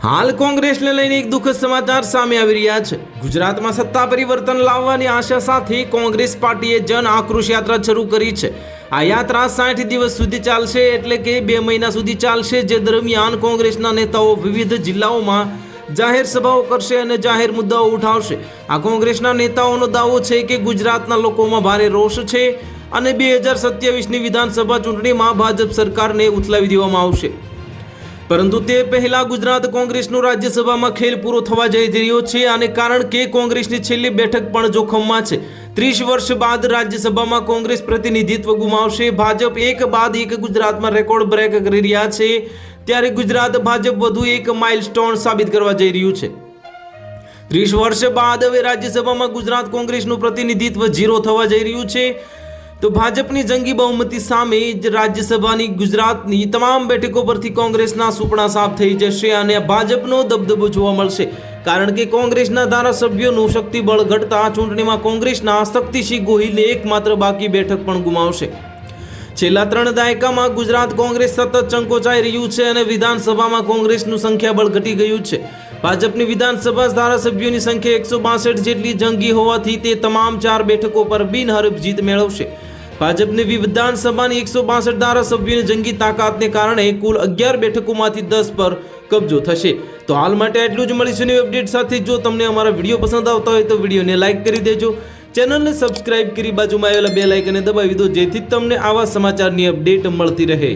હાલ કોંગ્રેસને લઈને એક દુઃખદ સમાચાર સામે આવી રહ્યા છે। ગુજરાતમાં સત્તા પરિવર્તન લાવવાની આશા સાથે કોંગ્રેસ પાર્ટીએ જન આક્રોશ યાત્રા શરૂ કરી છે। આ યાત્રા 60 દિવસ સુધી ચાલશે, એટલે કે 2 મહિના સુધી ચાલશે, જે દરમિયાન કોંગ્રેસના નેતાઓ વિવિધ જિલ્લાઓમાં જાહેર સભાઓ કરશે અને જાહેર મુદ્દાઓ ઉઠાવશે। આ કોંગ્રેસના નેતાઓનો દાવો છે કે ગુજરાતના લોકોમાં ભારે રોષ છે અને 2027ની વિધાનસભા ચૂંટણીમાં ભાજપ સરકારને ઉથલાવી દેવામાં આવશે। પરંતુ તે પહેલા ગુજરાત કોંગ્રેસનો રાજ્યસભામાં ખેલ પૂરો થવા જઈ રહ્યો છે, આને કારણ કે કોંગ્રેસની છેલ્લી બેઠક પણ જોખમમાં છે। 30 વર્ષ બાદ રાજ્યસભામાં કોંગ્રેસ પ્રતિનિધિત્વ ગુમાવશે। ભાજપ એક બાદ એક ગુજરાતમાં રેકોર્ડ બ્રેક કરી રહ્યા છે, ત્યારે ગુજરાત ભાજપ વધુ એક માઇલસ્ટોન સાબિત કરવા જઈ રહ્યું છે। 30 વર્ષ બાદ હવે રાજ્યસભામાં ગુજરાત કોંગ્રેસનું પ્રતિનિધિત્વ 0 થવા જઈ રહ્યું છે। તો ભાજપની જંગી બહુમતી સામે રાજ્યસભાની ગુજરાતની તમામ બેઠકો પરથી કોંગ્રેસના સુપડા સાફ થઈ જશે અને ભાજપનો દબદબો જોવા મળશે, કારણ કે કોંગ્રેસના ધારાસભ્યોનું શક્તિબળ ઘટતા ચૂંટણીમાં કોંગ્રેસના શક્તિસિંહ ગોહિલને એકમાત્ર બાકી બેઠક પણ ગુમાવશે। છેલ્લા 3 દાયકામાં ગુજરાત કોંગ્રેસ સતત ચંકોચાઈ રહ્યું છે અને વિધાનસભામાં કોંગ્રેસનું સંખ્યાબળ ઘટી ગયું છે। ભાજપની વિધાનસભા ધારાસભ્યોની સંખ્યા 162 જેટલી જંગી હોવાથી તે તમામ 4 બેઠકો પર બિનહરીફ જીત મેળવશે। ભાજપની વિધાનસભાની 162 ધારાસભ્યોની જંગી તાકાતને કારણે કુલ 11 બેઠકોમાંથી 10 પર કબજો થશે। તો હાલ માટે એટલું જ। મળીશું નવી અપડેટ સાથે। જો તમને અમારા વિડીયો પસંદ આવતા હોય તો વિડીયોને લાઇક કરી દેજો, ચેનલને સબસ્ક્રાઇબ કરી બાજુમાં આવેલા બેલ આઇકનને દબાવી દો, જેથી તમને આવા સમાચારની અપડેટ મળતી રહે।